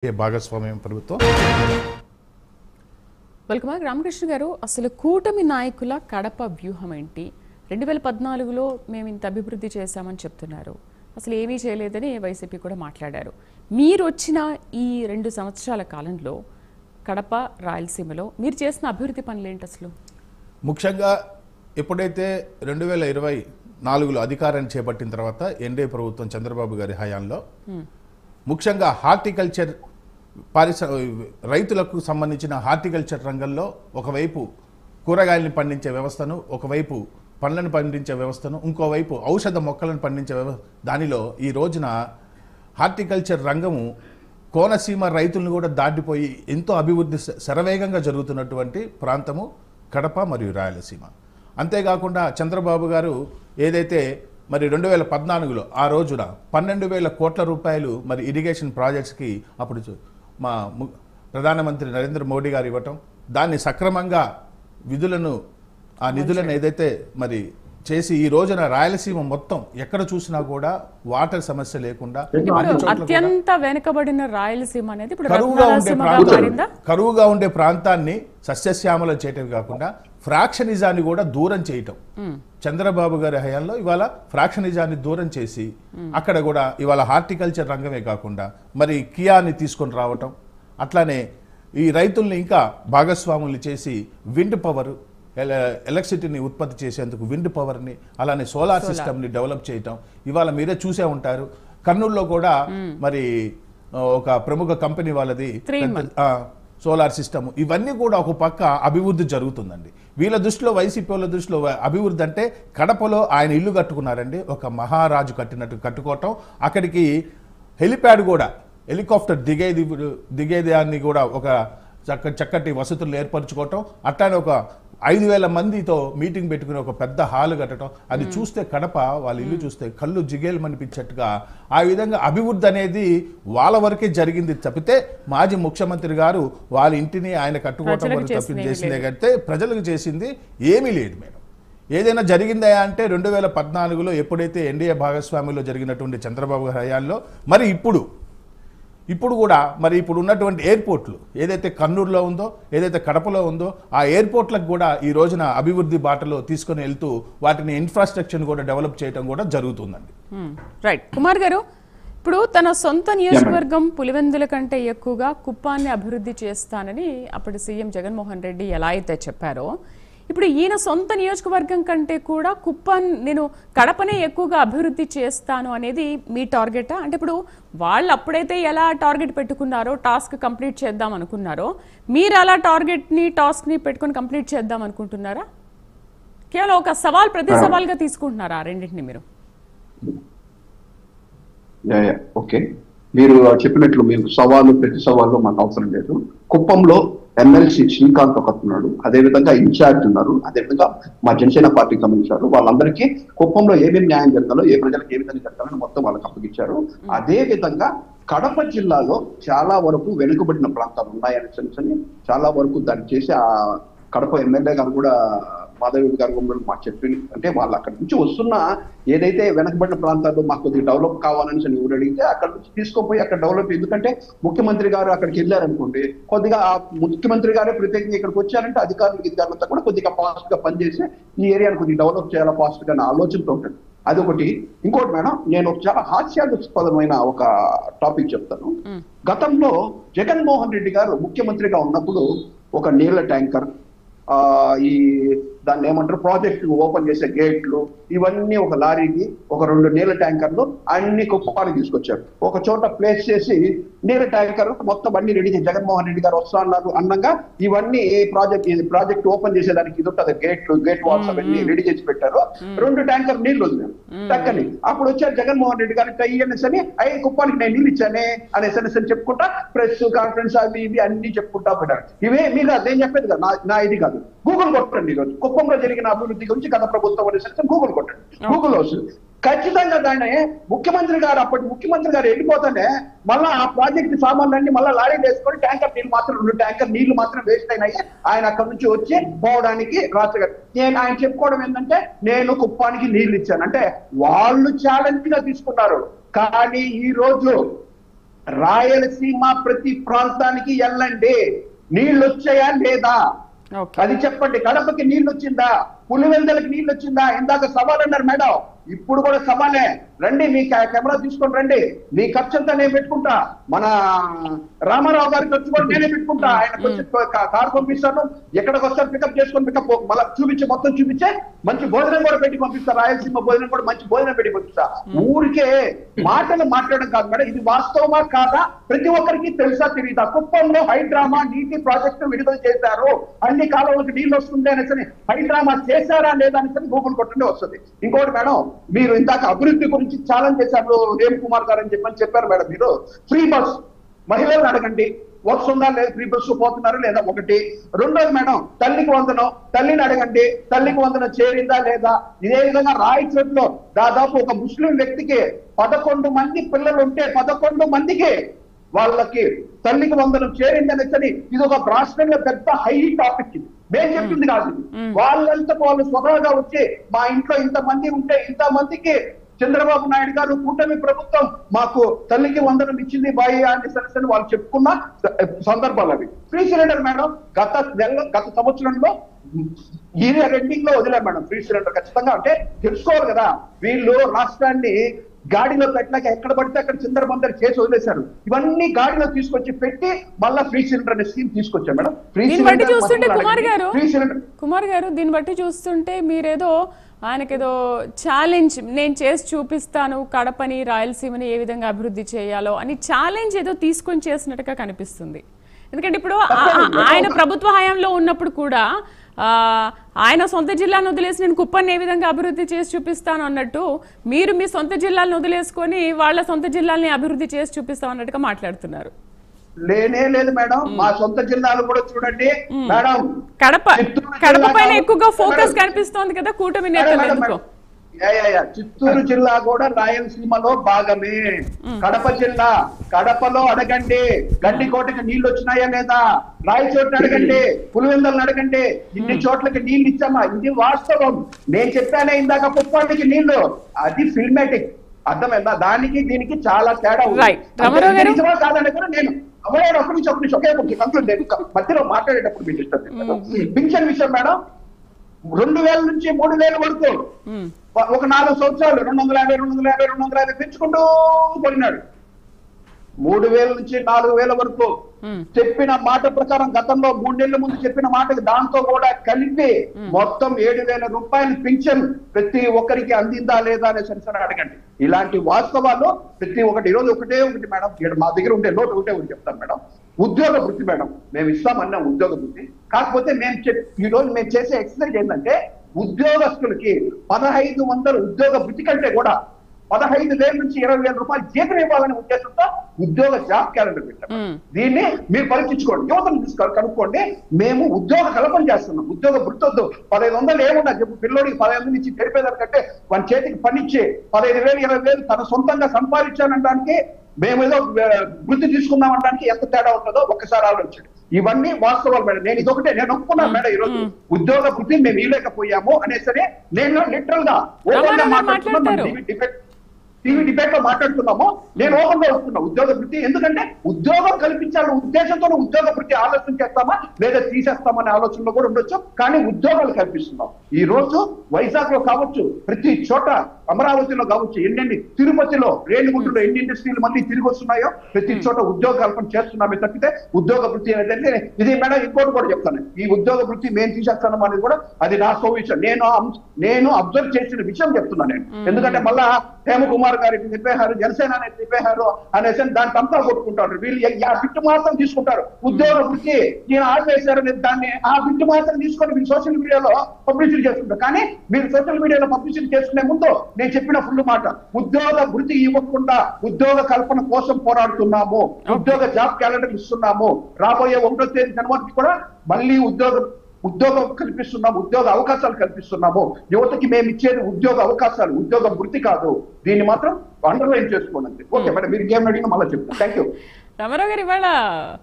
భాగస్వామ్యం ప్రభుత్వం. వెల్కమ్ రామకృష్ణ గారు, అసలు కూటమి నాయకుల కడప వ్యూహం ఏంటి? 2014లో మేము ఇంత అభివృద్ధి చేశామని చెప్తున్నారు, అసలు ఏమీ చేయలేదని వైసీపీ కూడా మాట్లాడారు. మీరు వచ్చిన ఈ 2 సంవత్సరాల కాలంలో కడప రాయలసీమలో మీరు చేసిన అభివృద్ధి పనులు ఏంటి అసలు? ముఖ్యంగా ఎప్పుడైతే 2024లో అధికారాన్ని చేపట్టిన తర్వాత ఎన్డీఏ ప్రభుత్వం చంద్రబాబు గారి హయాంలో ముఖ్యంగా హార్టికల్చర్ రైతులకు సంబంధించిన హార్టికల్చర్ రంగంలో ఒకవైపు కూరగాయలను పండించే వ్యవస్థను, ఒకవైపు పండ్లను పండించే వ్యవస్థను, ఇంకోవైపు ఔషధ మొక్కలను పండించే దానిలో ఈ రోజున హార్టికల్చర్ రంగము కోనసీమ రైతులను కూడా దాటిపోయి ఎంతో అభివృద్ధి శరవేగంగా జరుగుతున్నటువంటి ప్రాంతము కడప మరియు రాయలసీమ. అంతేకాకుండా చంద్రబాబు గారు ఏదైతే మరి 2014లో ఆ రోజున 12,000 కోట్ల రూపాయలు మరి ఇరిగేషన్ ప్రాజెక్ట్స్కి అప్పుడు మా ప్రధానమంత్రి నరేంద్ర మోడీ గారు ఇవ్వటం, దాన్ని సక్రమంగా ఆ నిధులను ఏదైతే మరి చేసి ఈ రోజున రాయలసీమ మొత్తం ఎక్కడ చూసినా కూడా వాటర్ సమస్య లేకుండా అత్యంత వెనుకబడిన రాయలసీమ అనేది కరువుగా ఉండే ప్రాంతాన్ని సస్యశ్యామలం చేయటం కాకుండా ఫ్రాక్షనిజాన్ని కూడా దూరం చేయటం చంద్రబాబు గారి హయాంలో ఇవాళ ఫ్రాక్షనిజాన్ని దూరం చేసి అక్కడ కూడా ఇవాళ హార్టికల్చర్ రంగమే కాకుండా మరి కియాని తీసుకొని రావటం, అట్లానే ఈ రైతుల్ని ఇంకా భాగస్వాములు చేసి విండ్ పవర్ ఎలక్ట్రిసిటీని ఉత్పత్తి చేసేందుకు విండ్ పవర్ని, అలానే సోలార్ సిస్టమ్ని డెవలప్ చేయటం. ఇవాళ మీరే చూసే ఉంటారు, కర్నూలులో కూడా మరి ఒక ప్రముఖ కంపెనీ వాళ్ళది సోలార్ సిస్టమ్. ఇవన్నీ కూడా ఒక పక్క అభివృద్ధి జరుగుతుందండి. వీళ్ళ దృష్టిలో, వైసీపీ వాళ్ళ దృష్టిలో అభివృద్ధి అంటే కడపలో ఆయన ఇల్లు కట్టుకున్నారండి, ఒక మహారాజు కట్టినట్టు కట్టుకోవటం. అక్కడికి హెలిప్యాడ్ కూడా, హెలికాప్టర్ దిగేది అని కూడా ఒక చక్కటి వసతులు ఏర్పరచుకోవటం, అట్లానే ఒక 5,000 మందితో మీటింగ్ పెట్టుకుని ఒక పెద్ద హాల్ కట్టడం. అది చూస్తే కడప వాళ్ళ ఇల్లు చూస్తే కళ్ళు జిగేలమనిపించట్టుగా ఆ విధంగా అభివృద్ధి అనేది వాళ్ళ వరకే జరిగింది తప్పితే మాజీ ముఖ్యమంత్రి గారు వాళ్ళ ఇంటిని ఆయన కట్టుకోవటం వరకు తప్పి చేసిందే కంటే ప్రజలకు చేసింది ఏమీ లేదు మేడం. ఏదైనా జరిగిందా అంటే 2014లో ఎప్పుడైతే ఎన్డీఏ భాగస్వామ్యంలో జరిగినటువంటి చంద్రబాబు గారి హయాంలో మరి ఇప్పుడు కూడా మరి ఇప్పుడు ఉన్నటువంటి ఎయిర్పోర్ట్లు ఏదైతే కర్నూలులో ఉందో, ఏదైతే కడపలో ఉందో, ఆ ఎయిర్పోర్ట్లకు కూడా ఈ రోజున అభివృద్ధి బాటలో తీసుకొని వెళ్తూ వాటిని ఇన్ఫ్రాస్ట్రక్చర్ కూడా డెవలప్ చేయడం కూడా జరుగుతుందండి. రైట్ కుమార్ గారు, ఇప్పుడు తన సొంత నియోజకవర్గం పులివెందుల కంటే ఎక్కువగా కుప్పాన్ని అభివృద్ధి చేస్తానని అప్పటి సీఎం జగన్మోహన్ రెడ్డి ఎలా అయితే చెప్పారో, ఇప్పుడు ఈయన సొంత నియోజకవర్గం కంటే కూడా నేను కడపనే ఎక్కువగా అభివృద్ధి చేస్తాను అనేది మీ టార్గెటా? అంటే ఇప్పుడు వాళ్ళు అప్పుడైతే ఎలా టార్గెట్ పెట్టుకున్నారో, టాస్క్ కంప్లీట్ చేద్దాం అనుకున్నారో, మీరు అలా టాస్క్ని పెట్టుకుని కంప్లీట్ చేద్దాం అనుకుంటున్నారా? కేవలం ఒక ప్రతి సవాల్గా తీసుకుంటున్నారా ఆ రెండింటిని మీరు? ఓకే, మీరు చెప్పినట్లు మీకు ప్రతి సవాళ్ళు మాకు అవసరం లేదు. కుప్పంలో ఎమ్మెల్సీ శ్రీకాంత్ ఒకతున్నాడు, అదేవిధంగా ఇన్ఛార్జ్ ఉన్నారు, అదేవిధంగా మా జనసేన పార్టీకి సంబంధించారు. వాళ్ళందరికీ కుప్పంలో ఏమేమి న్యాయం జరగాలో, ఏ ప్రజలకు ఏ విధంగా జరగాలని మొత్తం వాళ్ళకి అప్పగించారు. అదే విధంగా కడప జిల్లాలో చాలా వరకు వెనుకబడిన ప్రాంతాలు ఉన్నాయని చాలా వరకు దాన్ని చేసి ఆ కడప ఎమ్మెల్యే గారు కూడా మాధవి గారు మాకు చెప్పింది. అంటే వాళ్ళు అక్కడి నుంచి వస్తున్న ఏదైతే వెనకబడిన ప్రాంతాల్లో మాకు కొద్దిగా డెవలప్ కావాలని ఎవరు అడిగితే అక్కడ నుంచి తీసుకుపోయి అక్కడ డెవలప్, ఎందుకంటే ముఖ్యమంత్రి గారు అక్కడికి వెళ్ళారనుకోండి, కొద్దిగా ఆ ముఖ్యమంత్రి గారే ప్రత్యేకంగా ఇక్కడికి వచ్చారంటే అధికారులంతా కూడా కొద్దిగా ఫాస్ట్ గా పనిచేసి ఈ ఏరియాను కొద్దిగా డెవలప్ చేయాలా ఫాస్ట్ గా ఆలోచనతో ఉంటుంది. అదొకటి. ఇంకోటి మేడం, నేను చాలా హాస్యాస్పదమైన ఒక టాపిక్ చెప్తాను. గతంలో జగన్మోహన్ రెడ్డి గారు ముఖ్యమంత్రిగా ఉన్నప్పుడు ఒక నీళ్ల ట్యాంకర్, ఈ దాన్ని ఏమంటారు ప్రాజెక్ట్ ఓపెన్ చేసే గేట్లు, ఇవన్నీ ఒక లారీకి ఒక 2 నీళ్ళ ట్యాంకర్లు అన్ని కుప్పానికి తీసుకొచ్చారు. ఒక చోట ప్లేస్ చేసి నీళ్ళ ట్యాంకర్ మొత్తం అన్ని రెడీ చేసి జగన్మోహన్ రెడ్డి గారు వస్తున్నారు అన్నగా ఇవన్నీ ప్రాజెక్ట్ ఓపెన్ చేసేదానికి ఇది ఉంటుంది, గేట్ వాల్స్ అవన్నీ రెడీ చేసి పెట్టారు. 2 ట్యాంకర్ నీళ్లు వదిలేరు చక్కని. అప్పుడు వచ్చారు జగన్మోహన్ రెడ్డి గారు టైఎన్ఎస్ అని కుప్పానికి నేను నీళ్ళు ఇచ్చానే అనేసి అని చెప్పుకుంటా ప్రెస్ కాన్ఫరెన్స్ అవి ఇవి అన్ని చెప్పుకుంటా పోయారు. ఇవే మీరు అదేం చెప్పేది కదా, నా ఇది కాదు. గూగుల్ కొట్టండి, ఈరోజు కుప్పంలో జరిగిన అభివృద్ధి గురించి గత ప్రభుత్వం అనేసి గూగుల్ కొట్టండి, గూగుల్ వస్తుంది. ఖచ్చితంగా దాన్ని అప్పటి ముఖ్యమంత్రి గారు వెళ్ళిపోతానే మళ్ళీ ఆ ప్రాజెక్ట్ సామాన్లన్నీ మళ్ళీ లారీలు వేసుకొని ట్యాంకర్ నీళ్ళు మాత్రం 2 ట్యాంకర్ నీళ్లు మాత్రం వేస్ట్ అయినాయి. ఆయన అక్కడ నుంచి వచ్చి పోవడానికి రాష్ట్ర ఆయన చెప్పుకోవడం ఏంటంటే నేను కుప్పానికి నీళ్లు ఇచ్చాను అంటే వాళ్ళు ఛాలెంజ్ గా తీసుకున్నారు. కానీ ఈ రోజు రాయలసీమ ప్రతి ప్రాంతానికి వెళ్ళండి, నీళ్ళు వచ్చాయా లేదా అది చెప్పండి. కడపకి నీళ్ళు వచ్చిందా, పులివెందులకి నీళ్ళు వచ్చిందా? ఇందాక సవాల్ అన్నారు మేడం, ఇప్పుడు కూడా సవాలే. రండి, మీ కెమెరా తీసుకొని రండి, మీ ఖర్చు అంతా నేను పెట్టుకుంటా. మన రామారావు గారి ఖర్చు కూడా నేనే పెట్టుకుంటా. ఆయన వచ్చి కారు పంపిస్తాను, ఎక్కడికి వస్తారు పికప్ చేసుకొని పికప్ మళ్ళీ చూపించి మొత్తం చూపించే మంచి భోజనం కూడా పెట్టి పంపిస్తా. రాయలసీమ భోజనం కూడా మంచి భోజనం పెట్టి పంపిస్తా. ఊరికే మాటలు మాట్లాడడం కాదు మేడం, ఇది వాస్తవమా కాదా ప్రతి ఒక్కరికి తెలుసా తెలియదా? కుప్పంలో హైడ్రామా నీటి ప్రాజెక్టు విడుదల చేశారు, అన్ని కాలువలకు నీళ్ళు వస్తుంది అనేసి హైడ్రామా చేశారా లేదా అనేసి గూగుల్ కొట్టండి వస్తుంది. ఇంకోటి మేడం, మీరు ఇందాక అభివృద్ధి గురించి ఛాలెంజ్ చేశారు రేమ్ కుమార్ గారు అని చెప్పారు మేడం. మీరు ఫ్రీ బస్ మహిళలను అడగండి, వర్క్స్ ఉందా లేదా, ఫ్రీ బస్సు పోతున్నారు లేదా, ఒకటి. రెండోది మేడం, తల్లికి వందనం, తల్లిని అడగండి, తల్లికి వందనం చేరిందా లేదా. ఇదే విధంగా రాయచోట్లో దాదాపు ఒక ముస్లిం వ్యక్తికి 11 మంది పిల్లలు ఉంటే 11 మందికి వాళ్ళకి తల్లికి వందనం చేరింది అనేసి ఇది ఒక రాష్ట్రంలో పెద్ద హై టాపిక్. ఇది మేము చెప్తుంది కాదు, వాళ్ళంతా వాళ్ళు స్వతహాగా వచ్చి మా ఇంట్లో ఇంతమంది ఉంటే ఇంతమందికి చంద్రబాబు నాయుడు గారు కూటమి ప్రభుత్వం మాకు తల్లికి వందనం ఇచ్చింది బాయ్ అని వాళ్ళు చెప్పుకున్న సందర్భాలు అవి. ఫ్రీ సిలిండర్ మేడం గత సంవత్సరంలో ఈ ఎండింగ్ లో వదిలే మేడం ఫ్రీ సిలిండర్ ఖచ్చితంగా. అంటే తెలుసుకోవాలి కదా, వీళ్ళు రాష్ట్రాన్ని గాడిలో పెట్టలేక ఎక్కడ పడితే అక్కడ చంద్రబాబు చేసి వదిలేశారు. ఇవన్నీ గాడిలో తీసుకొచ్చి పెట్టి మళ్ళా ఫ్రీ సిలిండర్ అనే స్కీమ్ తీసుకొచ్చారు మేడం. ఫ్రీ సిలిండర్ కుమార్ గారు దీన్ని బట్టి చూస్తుంటే మీరేదో ఆయనకేదో ఛాలెంజ్ నేను చేసి చూపిస్తాను, కడపని రాయలసీమని ఏ విధంగా అభివృద్ధి చేయాలో అని ఛాలెంజ్ ఏదో తీసుకొని చేసినట్టుగా కనిపిస్తుంది. ఎందుకంటే ఇప్పుడు ఆయన ప్రభుత్వ హయాంలో ఉన్నప్పుడు కూడా ఆయన సొంత జిల్లాను వదిలేసి నేను కుప్పాన్ని ఏ విధంగా అభివృద్ధి చేసి చూపిస్తాను అన్నట్టు మీరు మీ సొంత జిల్లాలను వదిలేసుకొని వాళ్ళ సొంత జిల్లాల్ని అభివృద్ధి చేసి చూపిస్తాం అన్నట్టుగా మాట్లాడుతున్నారు. లేనే లేదు మేడం, మా సొంత జిల్లాలు కూడా చూడండి మేడం. కడప పైన ఎక్కువగా ఫోకస్ కనిపిస్తోంది కదా కూటమి నేతలు. చిత్తూరు జిల్లా కూడా రాయలసీమలో భాగమే. కడప జిల్లా, కడపలో అడగండి గండికోటకి నీళ్లు వచ్చినాయా లేదా, రాయచోట్ని అడగండి, పులివెందులను అడగండి, ఇన్ని చోట్లకి నీళ్లు ఇచ్చామా, ఇది వాస్తవం. నేను చెప్పానే ఇందాక కుప్పానికి నీళ్లు, అది ఫిల్మాటిక్. అర్థమైందా? దానికి దీనికి చాలా తేడా ఉంది. కాదని కూడా నేను ఒక్క నిమిషం ఒకే మధ్యలో మాట్లాడేటప్పుడు మీకు ఇష్టం. పింఛన్ విషయం మేడం, 2000 నుంచి 3000 వరకు ఒక 4 సంవత్సరాలు 250 పెంచుకుంటూ పోయినాడు. 3000 నుంచి 4000 వరకు చెప్పిన మాట ప్రకారం గతంలో 3 నెలల ముందు చెప్పిన మాటకి దాంతో కూడా కలిపి మొత్తం 7000 రూపాయలు పింఛన్ ప్రతి ఒక్కరికి అందిందా లేదా అనే సరిసరి అడగండి. ఇలాంటి వాస్తవాలు ప్రతి ఒక్కటి. ఈరోజు ఒకటి మేడం, మా దగ్గర ఉండే లోటు ఒకటి చెప్తాను మేడం. ఉద్యోగ వృత్తి మేడం, మేము ఇస్తామన్నా ఉద్యోగ వృత్తి. కాకపోతే ఈరోజు మేము చేసే ఎక్సర్సైజ్ ఏంటంటే ఉద్యోగస్తులకి 1500 ఉద్యోగ వృత్తి కంటే కూడా 15,000 నుంచి 20,000 రూపాయలు జీతం ఇవ్వాలనే ఉద్దేశంతో ఉద్యోగ జాబ్ క్యాలెండర్ పెట్టాం. దీన్ని మీరు పరీక్షించుకోండి, యువతను కనుక్కోండి. మేము ఉద్యోగ కల్పన చేస్తున్నాం. ఉద్యోగ వృత్తొద్దు 1500 ఏమున్నా చెప్పు, పిల్లోడికి 15 నుంచి తెలిపేదానికంటే మన చేతికి పనిచ్చే 15,000 20,000 తన సొంతంగా సంపాదించానడానికి మేమేదో వృత్తి తీసుకున్నామనడానికి ఎంత తేడా ఉంటుందో ఒక్కసారి ఆలోచించండి. ఇవన్నీ వాస్తవాలు మేడం. నేను ఇదొకటే నేను ఒప్పుకున్నాను మేడం. ఈరోజు ఉద్యోగ వృత్తి మేము ఇవ్వలేకపోయాము అనేసరి నేను లిటరల్ గా టీవీ డిబేట్ లో మాట్లాడుతున్నాము. నేను ఓపెన్ గా వస్తున్నా ఉద్యోగ వృత్తి. ఎందుకంటే ఉద్యోగం కల్పించాలనే ఉద్దేశంతో ఉద్యోగ వృత్తి ఆలోచన చేస్తామా లేదా తీసేస్తామనే ఆలోచనలో కూడా ఉండొచ్చు, కానీ ఉద్యోగాలు కల్పిస్తున్నాం. ఈ రోజు వైజాగ్ లో కావచ్చు, ప్రతి చోట అమరావతిలో కావచ్చు, ఎన్ని తిరుపతిలో రేణిగుంటలో ఎన్ని ఇండస్ట్రీలు మళ్ళీ తిరిగి వస్తున్నాయో ప్రతి చోట ఉద్యోగ కల్పన చేస్తున్నామే తప్పితే ఉద్యోగ వృత్తి అనేది ఇది మేడం. ఇంకోటి కూడా చెప్తాను, ఈ ఉద్యోగ వృత్తి మేము తీసేస్తాను అనేది కూడా అది నా విషయం. నేను అబ్జర్వ్ చేసిన విషయం చెప్తున్నాను నేను. ఎందుకంటే మళ్ళా హేమకుమార్ గారికి చెప్పేశారు, జనసేన అనేది చెప్పేశారు అనేసి దాన్ని అంతా కొట్టుకుంటారు. వీళ్ళు ఆ బిట్టు మాత్రం తీసుకుంటారు. ఉద్యోగ వృత్తి నేను ఆపేశారు దాన్ని, ఆ బిట్టు మాత్రం తీసుకొని మీరు సోషల్ మీడియాలో పబ్లిసిటీ చేస్తుంటారు. కానీ మీరు సోషల్ మీడియాలో పబ్లిసిటీ చేసుకునే ముందు నేను చెప్పిన ఫుల్ మాట, ఉద్యోగ వృత్తి ఇవ్వకుండా ఉద్యోగ కల్పన కోసం పోరాడుతున్నాము, ఉద్యోగ జాబ్ క్యాలెండర్ ఇస్తున్నాము. రాబోయే 1వ తేదీ జనవరికి కూడా మళ్ళీ ఉద్యోగం కల్పిస్తున్నాము, ఉద్యోగ అవకాశాలు కల్పిస్తున్నాము. యువతకి మేము ఇచ్చేది ఉద్యోగ అవకాశాలు, ఉద్యోగ వృత్తి కాదు. దీన్ని మాత్రం అండర్లైన్ చేసుకోండి. ఓకే మేడం, మీరు ఇంకేం అడిగినా మళ్ళీ చెప్తాను. Thank you. రామారావు గారు ఇవాళ